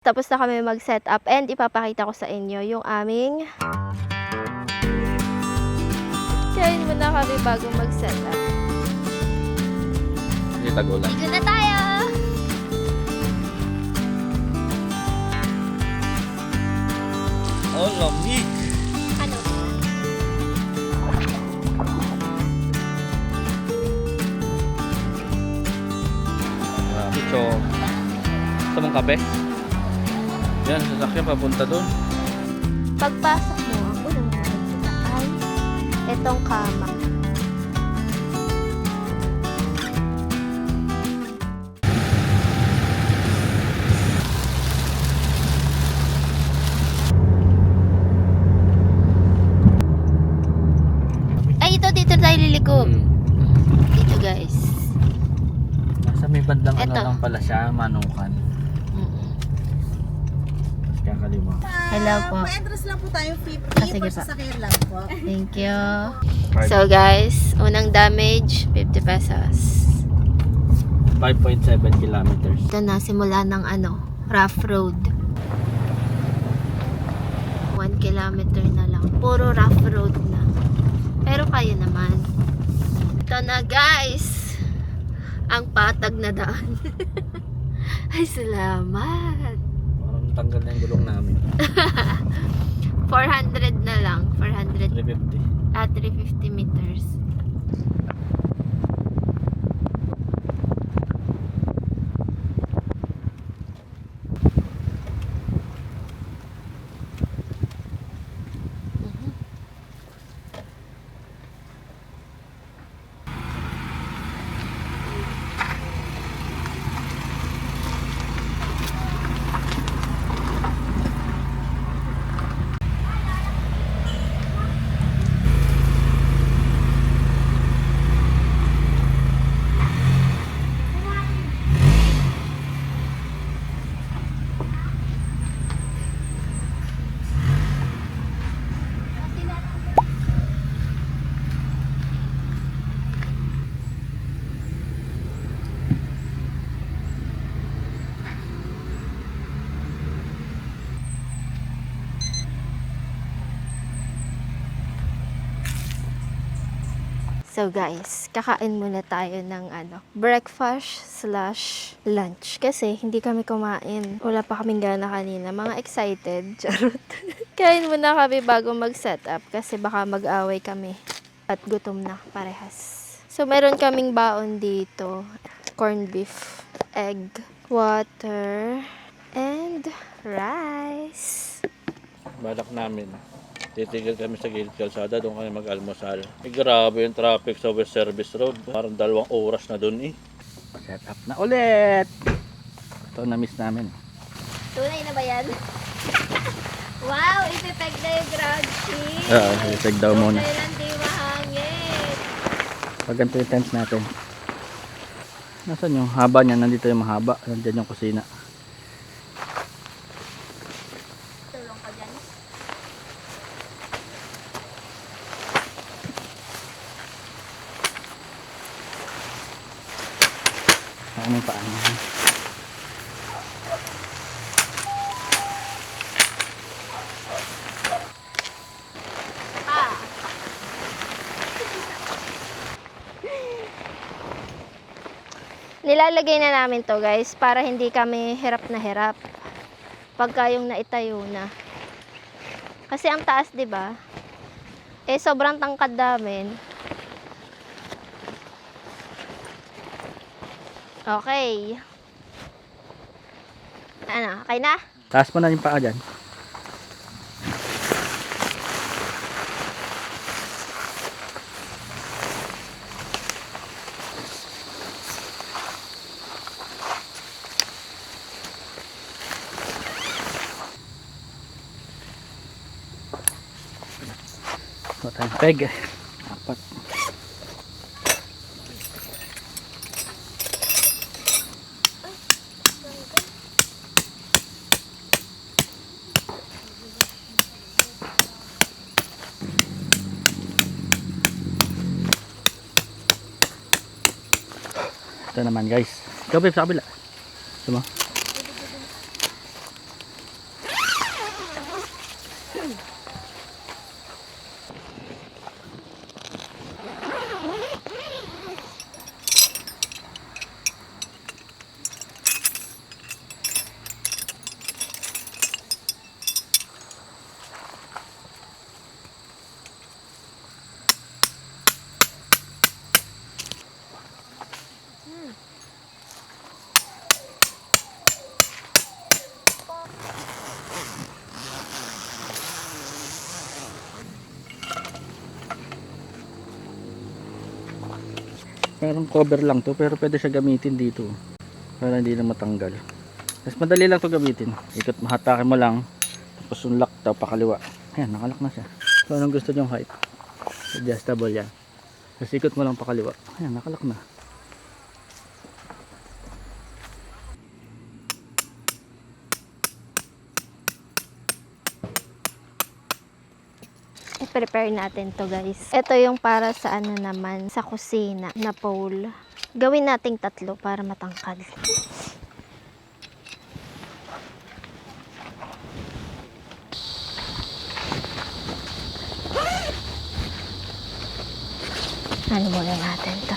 Tapos na kami mag-set up and ipapakita ko sa inyo yung aming kain muna kami bago mag-set up. Hindi tagulan. Dito na tayo! Oh, lamig! Ano? So, gusto mong kape? Yan, sasakyan papunta doon. Pagpasok mo, ang unang nakikita ay etong kama. Ay, dito tayo liliko. Dito guys. Nasa may bandang ano Eto. lang pala siya, Manukan. Tapos kakaliwa. Hello po. May address lang po tayo, free sige per pa. sasakyan lang po. Thank you. So guys, unang damage, 50 pesos. 5.7 kilometers. Ito na, simula ng rough road. 1 kilometer na lang. Puro rough road na. Pero kaya naman. Ito na guys. Ang patag na daan. Ay, salamat. Parang tanggal na yung gulong namin. 400 na lang. 400 350. at 350 meters. So guys, kakain muna tayo ng breakfast slash lunch. Kasi hindi kami kumain. Wala pa kaming gana kanina. Mga excited. Charot. Kain muna kami bago mag-set up. Kasi baka mag-away kami. At gutom na parehas. So meron kaming baon dito. Corned beef, egg, water, and rice. Balak namin. Titigil kami sa gilid kalsada, doon kami mag-almusal. Grabe yung traffic sa West Service Road. Parang 2 oras na doon eh. Set up na ulit! Ito na-miss namin. Tunay na ba yan? Wow! Ipipeg na yung ground sheet! Itag daw muna. Kailan di mahangin? Pag ganito yung tents natin. Nasaan yung haba niya? Nandito yung mahaba. Nandiyan yung kusina. Tulong ka dyan. Ano yung paan niya? Ah! Nilalagay na namin to guys para hindi kami hirap na hirap pagka yung naitayo na. Kasi ang taas, 'di ba? Sobrang tangkad namin. Okay. Okay na? Taas mo na yung paa dyan. Ito tayong peg. Apat. Ito naman guys. Ikaw babe sa kabila. Gusto mo? Parang cover lang to, pero pwede siya gamitin dito. Para hindi na matanggal. Tapos madali lang to gamitin. Ikot, mahatakin mo lang. Tapos yung lock daw pakaliwa. Ayan, nakalock na siya. So anong gusto nyong height? Adjustable yan. Tapos ikot mo lang pakaliwa. Ayan, nakalock na. I-prepare natin to guys. Ito yung para sa ano naman, sa kusina na pole. Gawin nating 3 para matangkad. Ano muna natin to?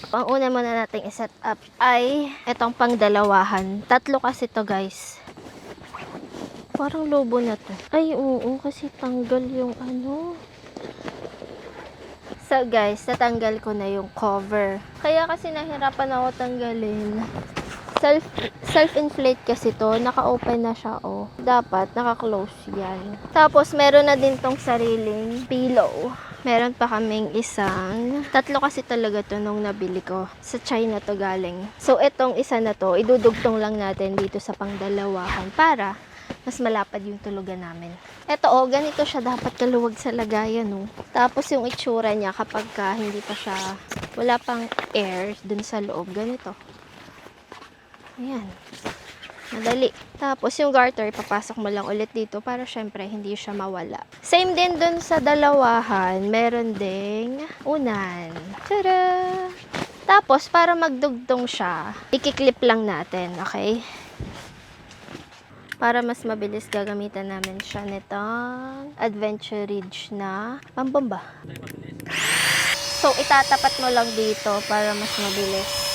Ang una muna nating i-set up ay itong pangdalawahan. 3 kasi to guys. Parang lobo na to. Ay oo, kasi tanggal yung ano. So guys, natanggal ko na yung cover. Kaya kasi nahirapan ako tanggalin. Self-inflate kasi to. Naka-open na siya, oh. Dapat, naka-close yan. Tapos, meron na din tong sariling pillow. Meron pa kaming isang, 3 kasi talaga to nung nabili ko. Sa China to galing. So, itong isa na to, idudugtong lang natin dito sa pangdalawahan para mas malapad yung tulugan namin. Ito oh, ganito siya dapat kaluwag sa lagayan oh. Tapos yung itsura niya kapag hindi pa siya, wala pang air dun sa loob, ganito. Ayan. Madali. Tapos yung garter, papasok mo lang ulit dito para syempre hindi siya mawala. Same din dun sa dalawahan, meron ding unan. Tada! Tapos para magdugtong siya, ikiklip lang natin, okay? Para mas mabilis gagamitan namin siya nitong Adventure Ridge na pambomba. So itatapat mo lang dito para mas mabilis.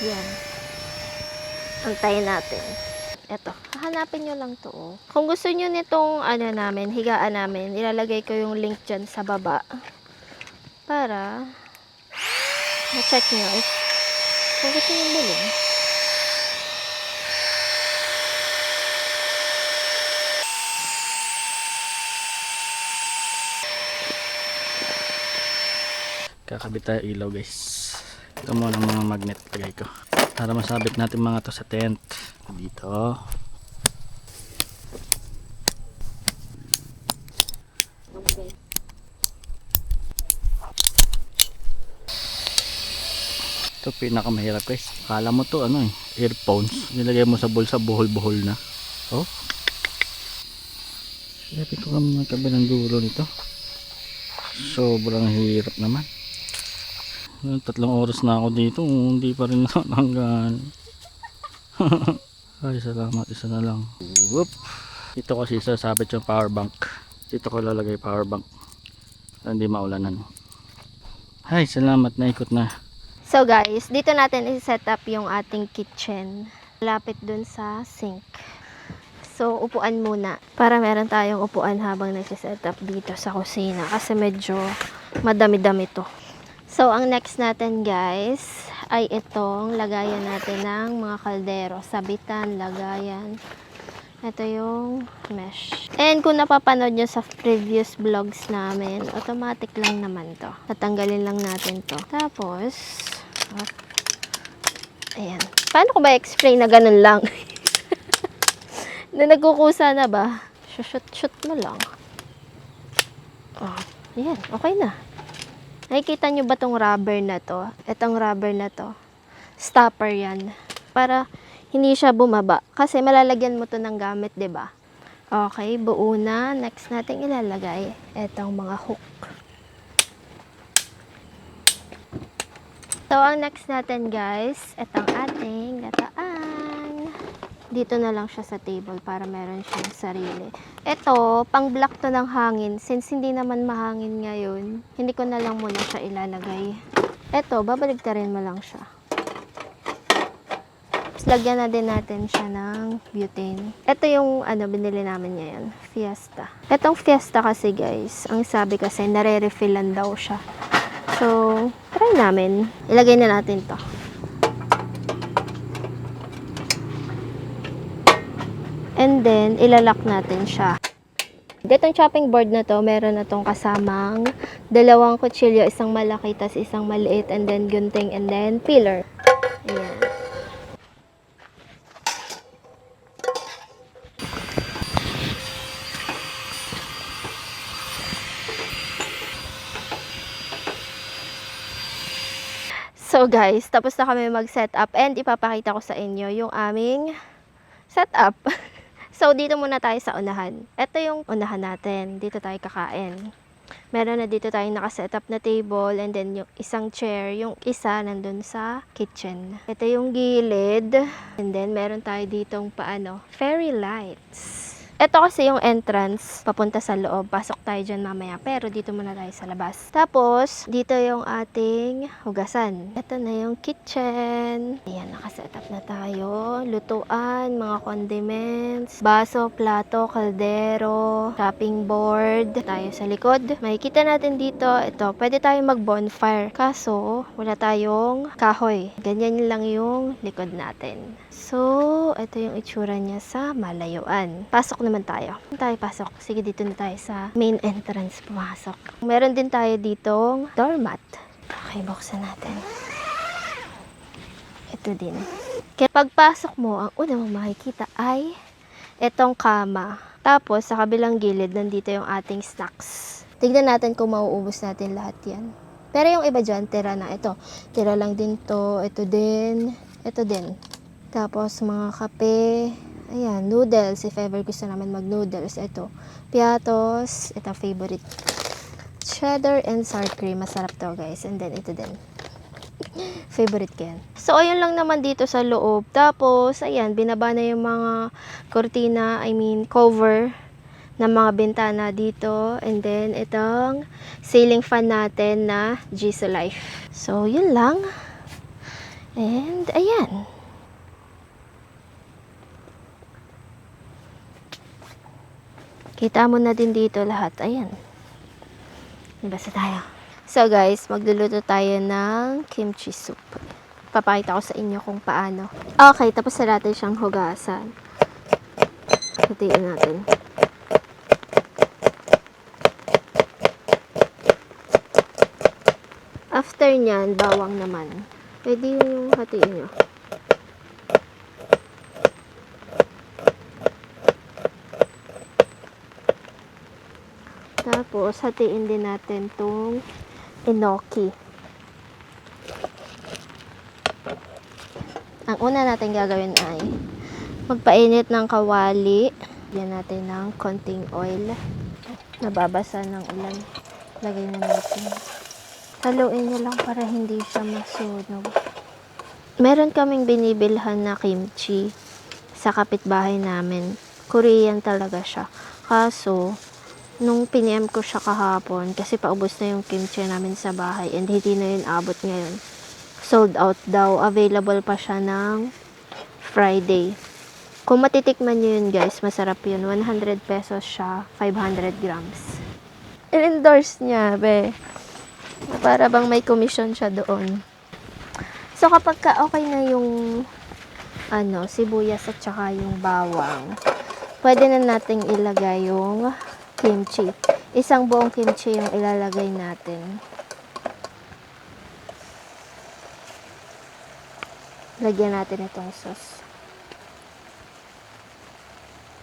Yan. Antayin natin. Eto. Hahanapin nyo lang to. Oh. Kung gusto nyo nitong ano namin, higaan namin, ilalagay ko yung link dyan sa baba. Para ma-check nyo if kung gusto nyo bilhin. Kakabit tayo ilaw guys. Ito mo ng mga magnet lagay ko para masabit natin mga to sa tent dito. Ito pinakamahirap guys. Akala mo to ano earphones, nilagay mo sa bulsa, buhol-buhol na. Oh, lapit ko kami ng kabilang dulo nito. Sobrang hirap naman. 3 oras na ako dito, hindi pa rin natanggal. Ay salamat, isa na lang. Whoop. Ito kasi sasabit yung power bank. Dito ko lalagay power bank para hindi maulanan. Ay salamat, naikot na. So guys, dito natin i-set up yung ating kitchen. Lapit dun sa sink. So, upuan muna. Para meron tayong upuan habang nagsiset up dito sa kusina. Kasi medyo madami-dami to. So, ang next natin guys, ay itong lagayan natin ng mga kaldero. Sabitan, lagayan. Ito yung mesh. And kung napapanood nyo sa previous vlogs namin, automatic lang naman to. Tatanggalin lang natin to. Tapos, ayan. Paano ko ba explain na ganun lang? Na nagkukusa na ba? Shoot mo lang. Oh, ayan. Okay na. Nakikita nyo ba tong rubber na to? Itong rubber na to. Stopper yan. Para hindi siya bumaba. Kasi malalagyan mo to ng gamit, 'di ba? Okay, buo na. Next natin ilalagay itong mga hook. So, ang next natin guys, itong ating gataan. dito na lang siya sa table para meron siyang sarili. Ito, pang block to ng hangin. Since hindi naman mahangin ngayon, hindi ko na lang muna siya ilalagay. Ito, babaligtarin mo lang siya. Tapos lagyan na din natin siya ng butane. Ito yung binili namin ngayon, Fiesta. Itong Fiesta kasi guys, ang sabi kasi nare-refillan daw siya. So, try namin. Ilagay na natin to. And then, ilalak natin siya. Ditong chopping board na to, meron na tong kasamang 2 kutsilyo, isang malaki, tas isang maliit, and then gunting, and then peeler. Ayan. So guys, tapos na kami mag-setup and ipapakita ko sa inyo yung aming setup. So, dito muna tayo sa unahan. Ito yung unahan natin. Dito tayo kakain. Meron na dito tayong nakaset up na table and then yung isang chair, yung isa nandun sa kitchen. Ito yung gilid. And then, meron tayo ditong fairy lights. Ito kasi yung entrance, papunta sa loob. Pasok tayo dyan mamaya. Pero dito muna tayo sa labas. Tapos, dito yung ating hugasan. Ito na yung kitchen. Ayan, nakaset up na tayo. Lutuan, mga condiments, baso, plato, kaldero, chopping board. Tayo sa likod. Makikita natin dito, ito, pwede tayong mag-bonfire. Kaso, wala tayong kahoy. Ganyan lang yung likod natin. So, ito yung itsura niya sa malayuan. Pasok naman tayo. Pasok. Sige, dito na tayo sa main entrance. Pumasok. Meron din tayo ditong doormat. Okay, buksan natin. Ito din. Kaya pagpasok mo, ang una mong makikita ay itong kama. Tapos, sa kabilang gilid, nandito yung ating snacks. Tignan natin kung mauubos natin lahat yan. Pero yung iba dyan, tira na. Ito, tira lang din to. Ito din. Ito din. Tapos, mga kape. Ayan, noodles. If ever gusto naman mag-noodles. Ito, piatos. Ito, favorite. Cheddar and sour cream. Masarap to, guys. And then, ito din. Favorite ko yan. So, ayun lang naman dito sa loob. Tapos, ayan, binaba na yung mga cortina, cover ng mga bintana dito. And then, itong ceiling fan natin na Jisoo Life. So, yun lang. And, ayan. Kita mo na din dito lahat. Ayan. Basta tayo. So guys, magluluto tayo ng kimchi soup. Papakita ko sa inyo kung paano. Okay, tapos na natin siyang hugasan. Hatiin natin. After nyan, bawang naman. Pwede yung hatiin nyo. Tapos, hatiin din natin tong enoki. Ang una natin gagawin ay magpainit ng kawali. Lagyan natin ng konting oil. Nababasa ng ulan. Lagay na natin. Haluin nyo lang para hindi siya masunog. Meron kaming binibilhan na kimchi sa kapitbahay namin. Korean talaga siya. Kaso, nung piniem ko siya kahapon, kasi paubos na yung kimchi namin sa bahay and hindi na yun abot ngayon. Sold out daw. Available pa siya ng Friday. Kung matitikman nyo yun guys, masarap yun. 100 pesos siya, 500 grams. In-endorse niya, be. Para bang may commission siya doon. So kapag okay na yung sibuyas at saka yung bawang, pwede na nating ilagay yung kimchi. Isang buong kimchi yung ilalagay natin. Lagyan natin itong sauce.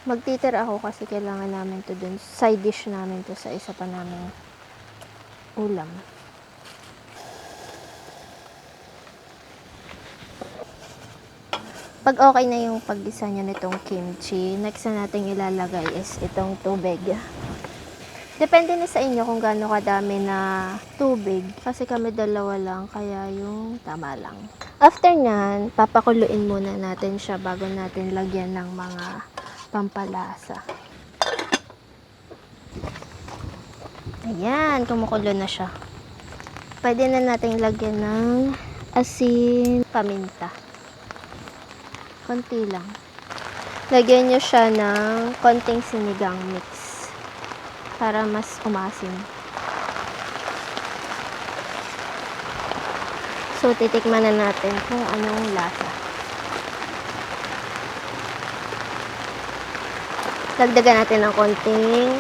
Magtitira ako kasi kailangan namin to dun. Side dish namin to sa isa pa naming ulam. Pag okay na yung paggisa niya nitong kimchi, next na natin ilalagay is itong tubig. Depende na sa inyo kung gaano kadami na tubig. Kasi kami dalawa lang, kaya yung tama lang. After nyan, papakuluin muna natin siya bago natin lagyan ng mga pampalasa. Ayan, kumukulo na siya. Pwede na natin lagyan ng asin, paminta. Konti lang. Lagyan nyo siya ng konting sinigang mix para mas umasim. So, titikman na natin kung anong lasa. Dagdagan natin ng konting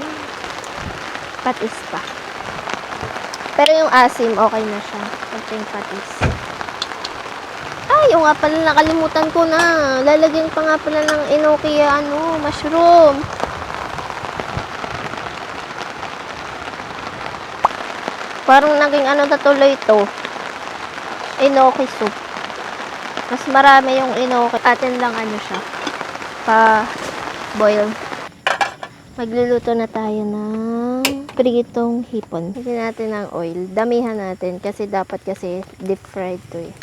patis pa. Pero yung asim, okay na siya. Konting patis. Ay, yung nga pala, nakalimutan ko na. Lalagyan pa nga pala ng enoki, mushroom. Parang naging tuloy ito. Enoki soup. Mas marami yung enoki. Atin lang siya. Pa-boil. Magluluto na tayo ng pritong hipon. Lagyan natin ng oil. Damihan natin kasi dapat deep fried to eh.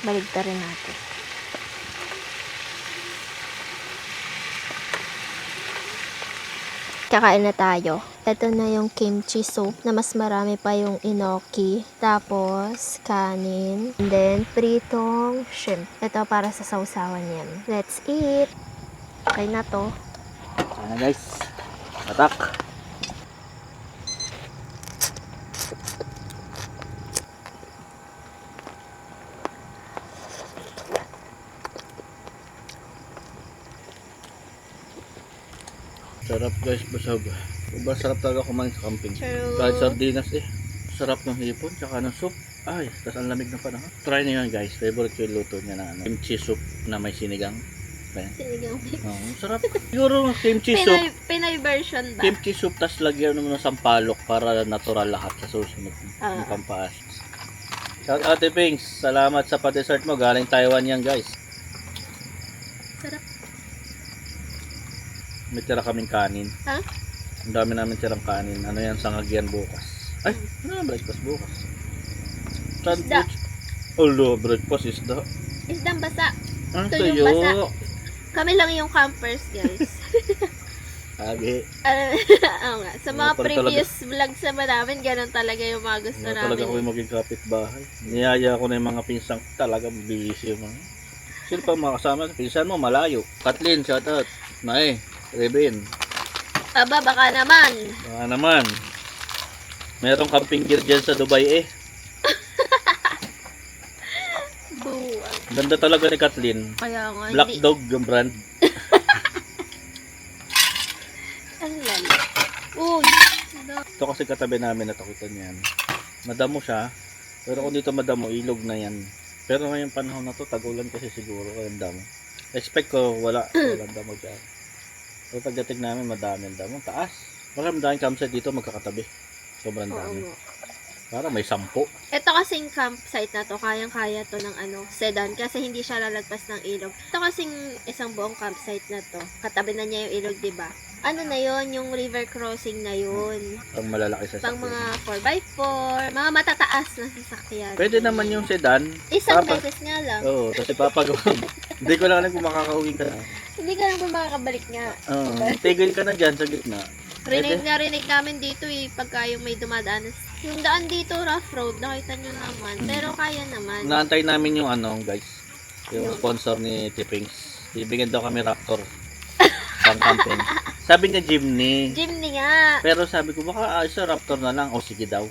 Baligtarin natin. Kakain na tayo. Ito na yung kimchi soup na mas marami pa yung enoki. Tapos, kanin. And then, pritong shrimp. Ito para sa sausawan yan. Let's eat! Okay na to. Sana guys. Atak. Sarap guys, busog. Diba sarap talaga kumain sa camping. True. Kahit sardinas sarap ng hipon, tsaka ng soup. Ay, tas ang lamig ng panahon. Try niyo yan guys, favorite ko yung luto niya na kimchi soup na may sinigang. Ayan. Sinigang mix. Sarap. Siguro kimchi soup. Pinay version ba? Kimchi soup, tas lagyan mo ng sampalok para natural lahat sa susunod ng pampaas. Shout out Ate Pings, salamat sa pa-dessert mo. Galing Taiwan yan guys. Sarap. May tira kaming kanin. Ha? Ang dami namin tirang kanin. Ano yan, sangagyan bukas. Ay, breakfast bukas. Sandwich. Olo, breakfast isda. Isdang basa. Ano Ito sa'yo? yung basa. Kami lang yung campers, guys. Agi. Oo nga. Sa mga Wala pa previous vlogs naman namin, ganun talaga yung mga gusto Wala talaga namin. kami maging kapitbahay. Niyaya ko na yung mga pinsang talaga busy yung mga. Sino pa mga kasama? Pinsan mo, malayo. Kathleen, shout out. Nay, Rebin. Aba, baka naman. Baka naman. Merong camping gear dyan sa Dubai Buwan. Ganda talaga ni Kathleen. Kaya nga, Black hindi. Dog yung brand. Ang lala. Uy. Ito kasi katabi namin natakutan yan. Madamo siya. Pero kung dito madamo, ilog na yan. Pero ngayong panahon na to, tag-ulan kasi siguro kaya damo. Expect ko walang damo dyan. So pagdating namin, madami ang damo. Taas. Maraming daming campsite dito magkakatabi. Sobrang dami. Para may 10. Ito kasing campsite na to, kayang-kaya to ng sedan kasi hindi siya lalagpas ng ilog. Ito kasing isang buong campsite na to, katabi na niya yung ilog, diba? Ano na yon, yung river crossing na yun. Pang malalaki sa Pang sasakyan. mga 4x4, mga matataas na sasakyan. Pwede naman yung sedan. Isang Papa- beses nga lang. Oo, kasi papagawa. Hindi ko lang alam kung makakauwi ka na. Hindi ka lang makakabalik nga. Oo, tigil ka na dyan sa gitna. Rinig na rinig namin dito pagka yung may dumadaan. Yung daan dito, rough road, nakita nyo naman. Pero kaya naman. Naantay namin yung guys. Yung sponsor ni Tippings. Bibigyan daw kami Raptor. Pang camping. Sabi niya Jimny. Jimny nga. Pero sabi ko baka sa Raptor na lang. O sige daw.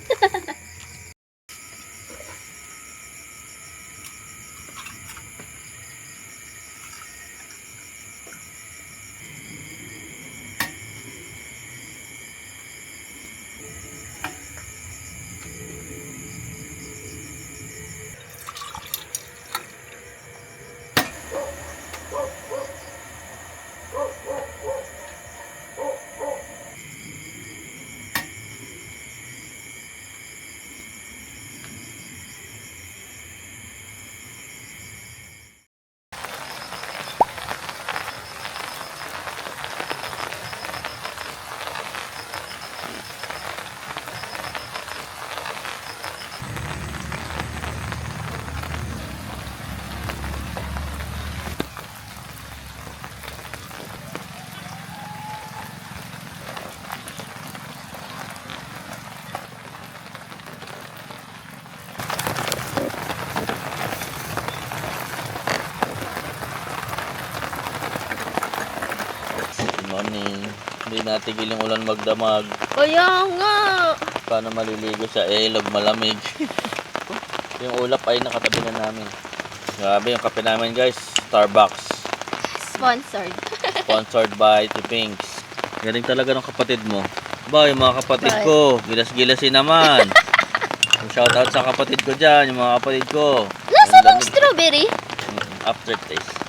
morning. Hindi natigil yung ulan magdamag. Kaya nga! Paano maliligo sa ilog malamig? Yung ulap ay nakatabi na namin. Grabe yung kape namin guys. Starbucks. Sponsored. Sponsored by Tipings. Galing talaga ng kapatid mo. Ba, yung mga kapatid Bye. ko. Gilas-gilasin naman. Shoutout sa kapatid ko dyan. Yung mga kapatid ko. Lasa bang strawberry? Aftertaste.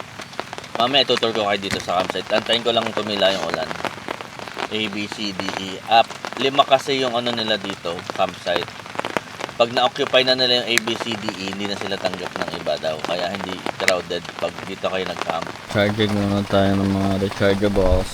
Mamaya tutur ko kayo dito sa campsite. Antayin ko lang tumila yung ulan. A, B, C, D, E. 5 kasi yung ano nila dito, campsite. Pag na-occupy na nila yung A, B, C, D, E, hindi na sila tanggap ng iba daw. Kaya hindi crowded pag dito kayo nag-camp. Charging muna tayo ng mga rechargeables.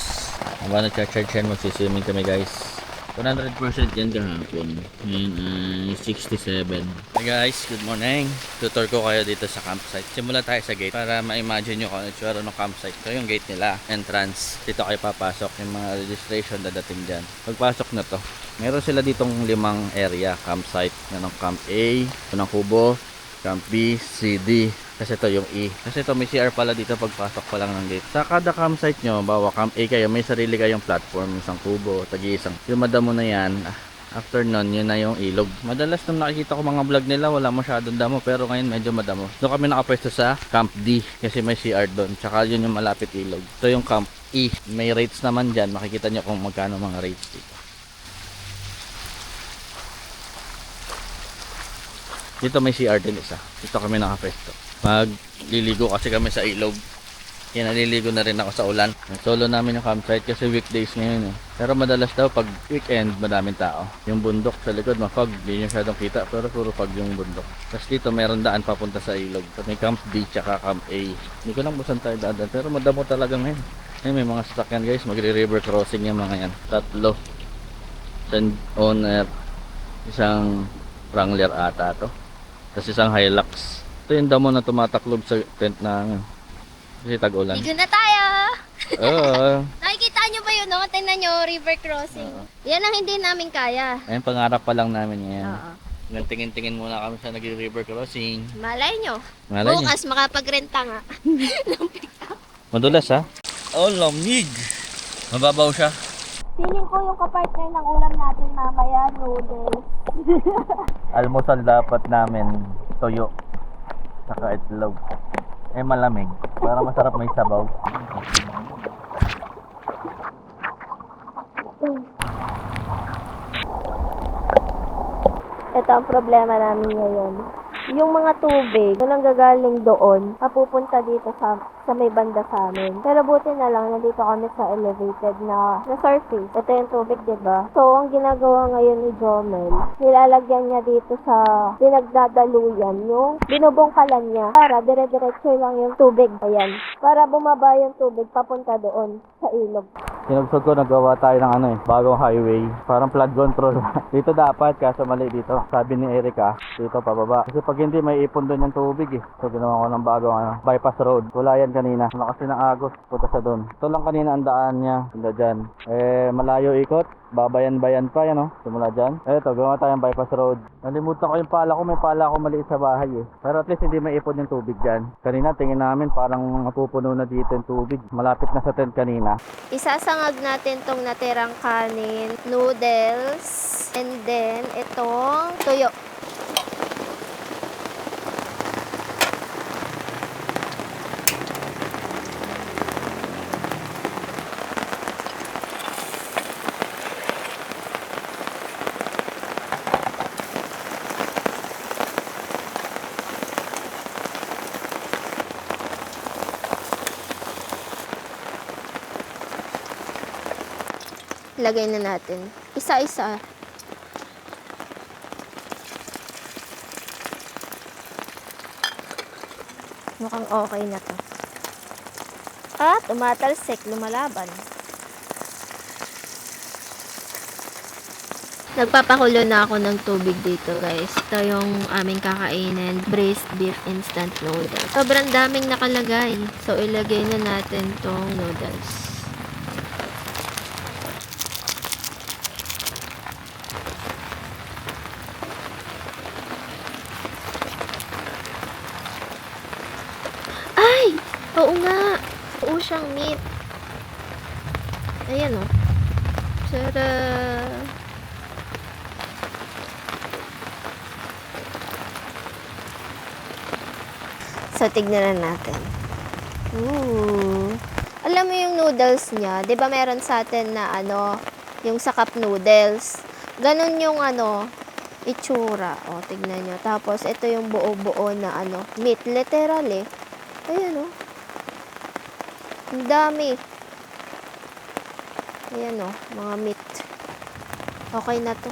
Habang nag-charge yan, magsiswimming kami guys. 100% yan kahapon. Ngayon ay 67. Hi guys, good morning. Tutor ko kayo dito sa campsite. Simula tayo sa gate para ma-imagine nyo kung ano itsura ng campsite. Ito yung gate nila, entrance. Dito kayo papasok. Yung mga registration dadating dyan. Pagpasok na to, meron sila ditong 5 area campsite. Yan ang Camp A, ito ng Kubo, Camp B, C, D. Kasi ito yung E. Kasi ito may CR pala dito pagpasok pa lang ng gate. Sa kada campsite nyo, bawa Camp A kayo, may sarili kayong platform, isang kubo, tagi-isang. Yung madamo na yan, after nun, yun na yung ilog. Madalas nung nakikita ko mga vlog nila, wala masyadong damo, pero ngayon medyo madamo. Doon kami nakapwesto sa Camp D, kasi may CR doon. Tsaka yun yung malapit ilog. Ito yung Camp E. May rates naman dyan, makikita nyo kung magkano mga rates dito. Dito may CR din isa. Dito kami nakapwesto. Pag liligo kasi kami sa ilog, yan, naliligo na rin ako sa ulan. Solo namin yung campsite kasi weekdays ngayon eh. Pero madalas daw pag weekend madaming tao. Yung bundok sa likod mafog, hindi nyo masyadong kita, pero puro fog yung bundok. Tapos dito meron daan papunta sa ilog. So, may Camp B tsaka Camp A. Hindi ko lang busan tayo daan, pero madamo talaga ngayon. Ayun, may mga sasakyan guys, magre-river crossing yung mga yan. 3. Isang owner, isang Wrangler ata to. Tapos isang Hilux. Ito yung damo na tumataklob sa tent na kasi tag-ulan. Ligo na tayo! Oo. Nakikita nyo ba yun, no? Tingnan nyo, river crossing. Yan ang hindi namin kaya. Ayun, pangarap pa lang namin yan. Oo. Tingin-tingin muna kami sa nag-river crossing. Malay nyo. Malay niyo. Bukas makapagrenta nga. Madulas ha? Oh, lamig! Mababaw siya. Feeling ko yung kapartner ng ulam natin mamaya, noodles. Almusal dapat namin toyo. Saka itlog. Eh malamig. Para masarap may sabaw. Ito ang problema namin ngayon. Yung mga tubig, na nanggagaling doon, mapupunta dito sa may banda sa amin. Pero buti na lang, nandito kami sa elevated na surface. Ito yung tubig, diba? So, ang ginagawa ngayon ni Jomel, nilalagyan niya dito sa pinagdadaluyan, yung binubungkalan niya para dire-diretso lang yung tubig. Ayan. Para bumaba yung tubig papunta doon sa ilog. Sinubsog ko, nagawa tayo ng bagong highway. Parang flood control. Dito dapat, kaso mali dito. Sabi ni Erica, dito pababa. Kasi pag hindi, may ipon doon yung tubig eh. So ginawa ko ng bagong bypass road. Wala yan kanina. Wala kasi ng agos. Punta sa doon. Ito lang kanina ang daan niya. Punta dyan. Malayo ikot. Babayan-bayan pa yan simula dyan. Eto, gawa tayong bypass road. Nalimutan ko yung pala ko. May pala ko maliit sa bahay eh. Pero at least hindi may ipon yung tubig dyan. Kanina tingin namin parang mapupuno na dito yung tubig. Malapit na sa tent kanina. Isasangag natin tong natirang kanin, noodles, and then itong tuyo. Lagay na natin. Isa-isa. Mukhang okay na to. At tumatalsik, lumalaban. Nagpapakulo na ako ng tubig dito guys. Ito yung aming kakainin, braised beef instant noodles. Sobrang daming nakalagay. So ilagay na natin tong noodles. Oo nga. Oo siyang meat. Ayan o. Tada! So, tignan na natin. Ooh. Alam mo yung noodles niya, 'di ba meron sa atin na ano, yung sa cup noodles. Ganon yung ano, itsura. O, tignan nyo. Tapos, ito yung buo-buo na ano, meat. Literal eh. Ayan o. Ang dami. Ayan o, mga meat. Okay na to.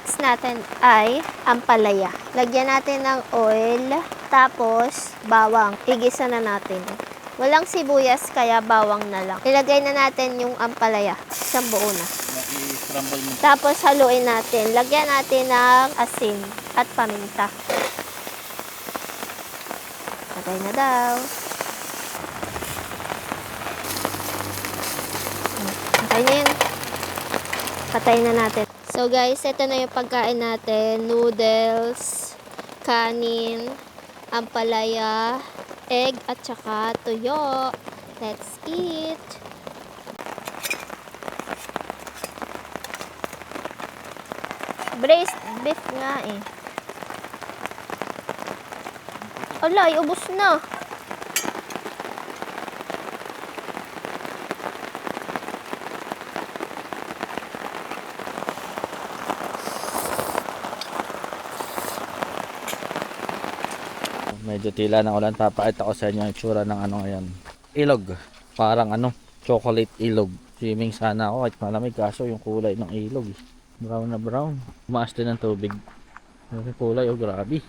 Next natin ay ampalaya. Lagyan natin ng oil, tapos bawang. Igisa na natin. Walang sibuyas, kaya bawang na lang. Ilagay na natin yung ampalaya. Isang buo na. I-scramble mo. Tapos haluin natin. Lagyan natin ng asin at paminta. Patay na daw. Patay na yun. Patay na natin. So guys, ito na yung pagkain natin. Noodles, kanin, ampalaya, egg, at saka tuyo. Let's eat! Braised beef nga eh. Alay, ubos na. Medyo tila ng ulan. Papakita ko sa inyo yung itsura ng ano ngayon. Ilog. Parang ano, chocolate ilog. Swimming sana ako kahit malamig, kaso yung kulay ng ilog brown na brown. Umaas din ng tubig. Yung kulay, oh grabe.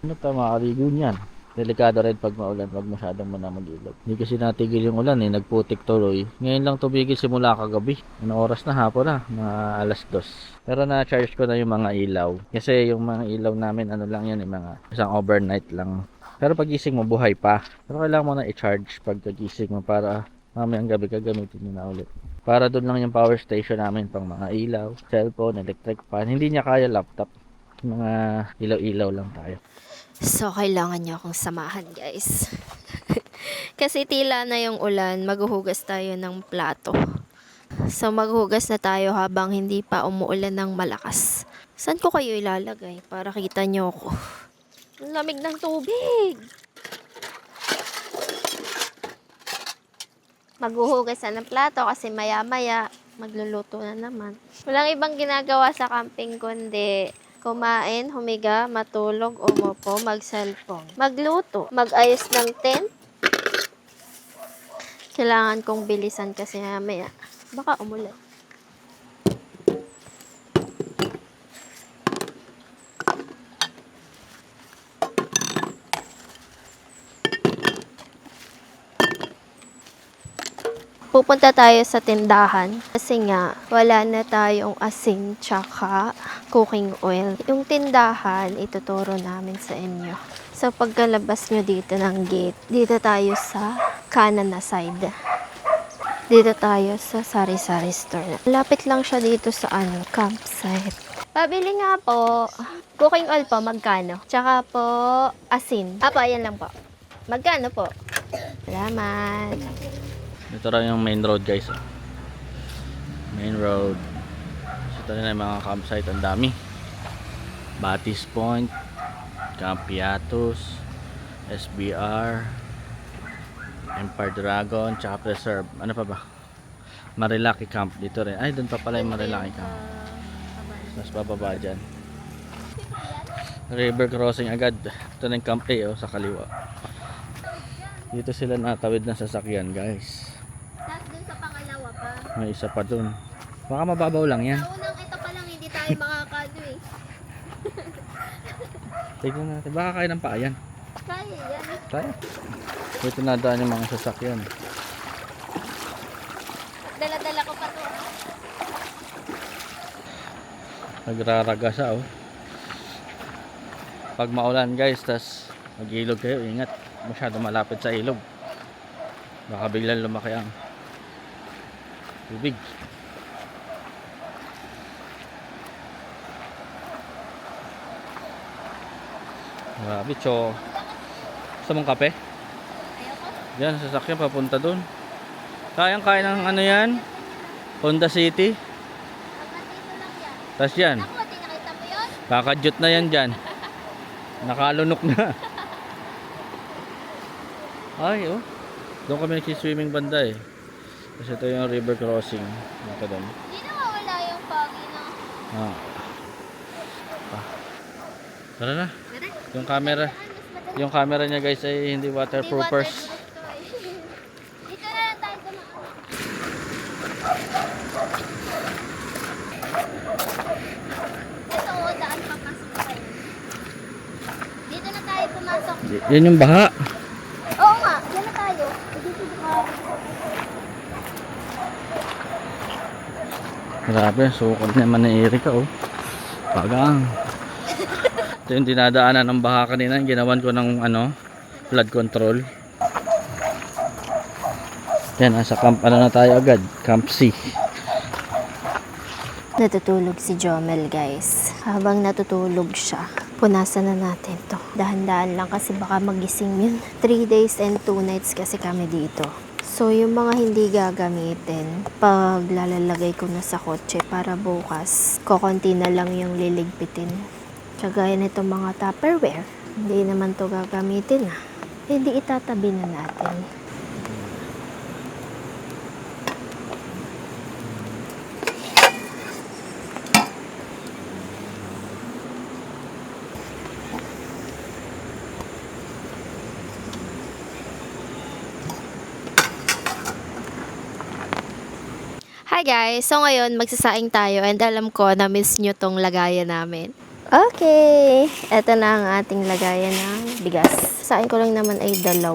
Ano tayo makaligo niyan? Delikado rin pag maulan, wag masyadong muna mag-ilog. Hindi kasi natigil yung ulan eh, nagputik tuloy. Ngayon lang tumigil simula kagabi. Ano oras na, hapon na, mga alas 2. Pero na-charge ko na yung mga ilaw. Kasi yung mga ilaw namin, ano lang yan, mga isang overnight lang. Pero pag gising mo, buhay pa. Pero kailangan mo na i-charge pag gising mo para mamayang gabi gagamitin mo na ulit. Para doon lang yung power station namin pang mga ilaw, cellphone, electric fan. Hindi niya kaya laptop. Mga ilaw-ilaw lang tayo. So, kailangan niyo akong samahan, guys. Kasi tila na yung ulan, maghuhugas tayo ng plato. So, maghuhugas na tayo habang hindi pa umuulan ng malakas. Saan ko kayo ilalagay para kita niyo ako? Ang lamig ng tubig! Maghuhugas na ng plato kasi maya-maya magluluto na naman. Walang ibang ginagawa sa camping kundi kumain, humiga, matulog, umupo, mag-cellphone, magluto, mag-ayos ng tent. Kailangan kong bilisan kasi mamaya baka umulan. Pupunta tayo sa tindahan kasi nga wala na tayong asin tsaka cooking oil. Yung tindahan, ituturo namin sa inyo. So pagkalabas nyo dito ng gate, dito tayo sa kanan na side. Dito tayo sa sari-sari store. Lapit lang siya dito sa campsite. Pabili nga po. Cooking oil po, magkano? Tsaka po, asin. Apo, ayan lang po. Magkano po? Salamat. Ito rin yung main road guys. Main road. Ito rin yung mga campsite. Ang dami. Batis Point, Camp Piatos, SBR, Empire Dragon, tsaka Preserve. Ano pa ba? Marilaki Camp dito rin. Ay, doon pa pala yung Marilaki Camp. Mas bababa dyan. River crossing agad. Ito na yung Camp A sa kaliwa. Dito sila natawid ng sasakyan guys. Tapos dun sa pangalawa pa. May isa pa dun. Baka mababaw lang yan. Sa unang ito pa lang hindi tayo makakado eh. Tignan natin. Baka kaya ng paa yan. Kaya yan. Kaya. Dito nadaan yung mga sasakyan. Dala-dala ko pa to. Nagraragasa oh. Pag maulan guys, tas mag-ilog kayo, ingat. Masyado malapit sa ilog. Baka biglang lumaki ang tubig. Grabe, cho. Gusto mong kape? Ayoko. Yan, sasakyan papunta dun. Kayang kaya ng ano yan? Honda City. Tas yan. Ako, di nakita mo yun? Kakadyot na yan dyan. Nakalunok na. Ay, oh. Doon kami nagsiswimming banda eh. Kasi ito yung river crossing. Ito doon. Hindi na mawala yung foggy na. Ah. Tara na. Yung camera. Yung camera niya guys ay hindi waterproofers. Dito na lang tayo dumaan. Ito, daan papasok tayo. Dito na tayo pumasok. Yan yung baha. Oo nga, dyan na tayo. Dito na. Grabe, sukal naman ni Erika oh. Pagang. Ito yung dinadaanan ng baha kanina. Ginawan ko ng flood control. Yan, nasa camp na tayo agad. Camp C. Natutulog si Jomel guys. Habang natutulog siya, punasan na natin to. Dahan-dahan lang kasi baka magising yun. 3 days and 2 nights kasi kami dito. So yung mga hindi gagamitin, pag lalalagay ko na sa kotse para bukas, kokonti na lang yung liligpitin. Kagaya nito mga Tupperware, hindi naman to gagamitin Hindi itatabi na natin. Hi guys! So ngayon, magsasaing tayo and alam ko na-miss nyo tong lagayan namin. Okay! Ito na ang ating lagayan ng bigas. Saing ko lang naman ay 2.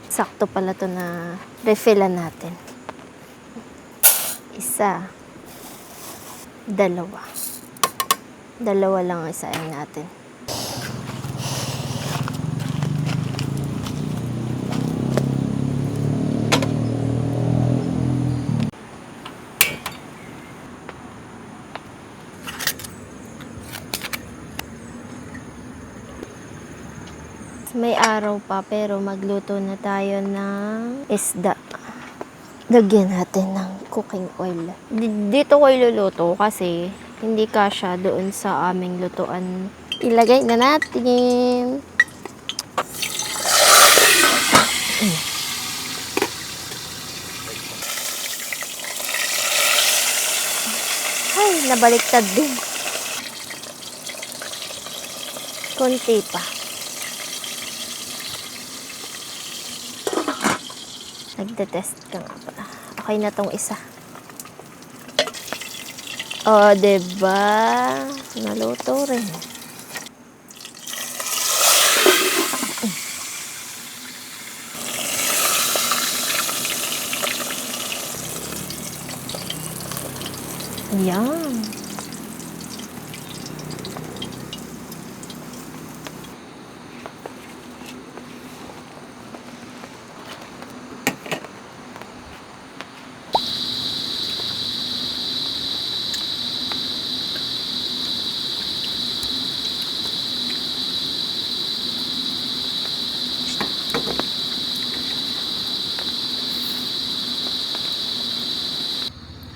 Sakto pala to na refillan natin. 1. 2. 2 lang ang isaing natin. May araw pa pero magluto na tayo ng isda. Lagyan natin ng cooking oil. Dito ko iluluto kasi hindi kasya doon sa aming lutuan. Ilagay na natin. Ay, nabaliktad din. Konti pa. Nagde-test ka nga pa. Okay na tong isa. O, diba? Naluto rin. Yan.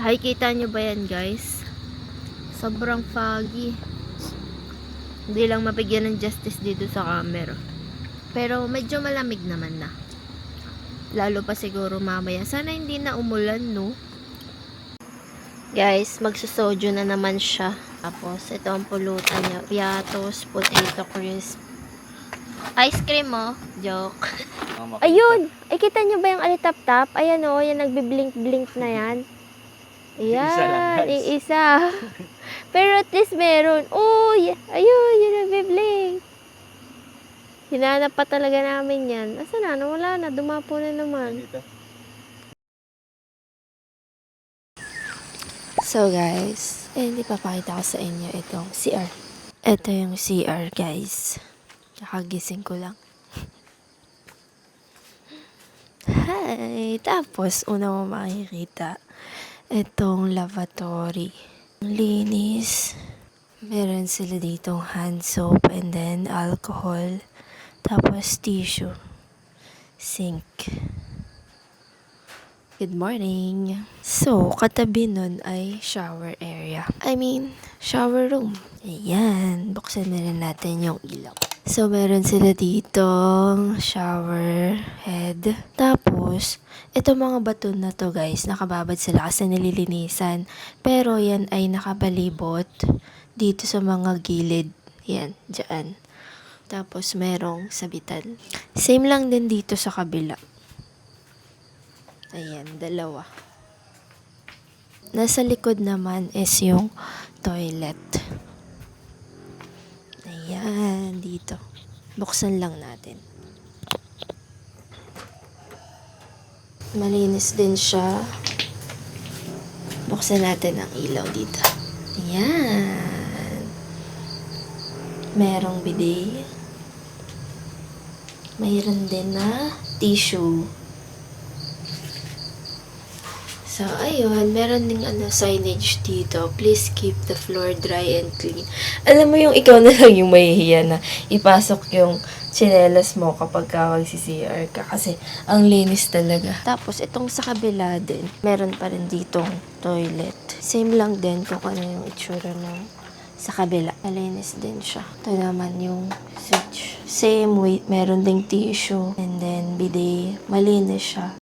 Ay, kita nyo ba yan guys? Sobrang foggy. Hindi lang mabigyan ng justice dito sa camera. Pero medyo malamig naman na. Lalo pa siguro mamaya. Sana hindi na umulan, no? Guys, magsusojo na naman siya. Tapos, ito ang pulutan niya. Piatos, potato crisp. Ice cream, oh. Joke. Ayun! Ay, kita nyo ba yung alitap-tap? Ayan, oh. Yan, nagbiblink-blink na yan. Ayan, Isa lang, guys. iisa. Pero at least meron. Uy, ayun, yun ang bibling. Hinanap pa talaga namin yan. Asa na? Wala na. Dumapo na naman. So guys, hindi papakita ko sa inyo itong CR. Ito yung CR guys. Kakagising ko lang. Hi! Tapos, una mo makikita itong lavatory. Linis. Meron sila ditong hand soap and then alcohol. Tapos tissue. Sink. Good morning! So, katabi nun ay shower area. I mean, shower room. Ayan, buksan na rin natin yung ilaw. So, meron sila ditong shower head. Tapos, itong mga bato na to guys, nakababad sila kasi nililinisan. Pero yan ay nakabalibot dito sa mga gilid. Yan, dyan. Tapos, merong sabitan. Same lang din dito sa kabila. Ayan, dalawa. Nasa likod naman is yung toilet. Ayan, dito. Buksan lang natin. Malinis din siya. Buksan natin ang ilaw dito. Ayan. Merong bidet. Mayroon din na tissue. So, ayun, meron ding signage dito. Please keep the floor dry and clean. Alam mo yung ikaw na lang yung mahihiya na ipasok yung tsinelas mo kapag ka mag-CCR ka. Kasi, ang linis talaga. Tapos, itong sa kabila din, meron pa rin ditong toilet. Same lang din kung ano yung itsura ng sa kabila. Malinis din siya. Ito naman yung switch. Same weight, meron ding tissue. And then, bidet. Malinis siya.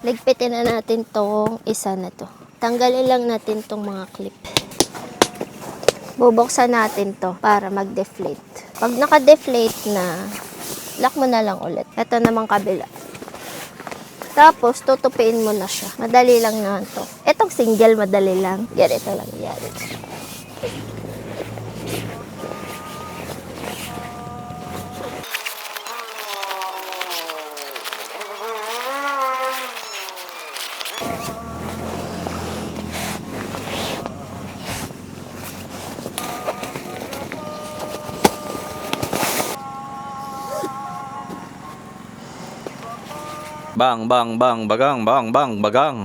Ligpitin na natin tong isa na to. Tanggalin lang natin tong mga clip. Bubuksan natin to para mag-deflate. Pag naka-deflate na, lock mo na lang ulit. Ito namang kabila. Tapos, tutupiin mo na siya. Madali lang naman to. Itong single, madali lang. Ganito lang yan. Bang, bang, bang, bagang, bang, bang, bagang.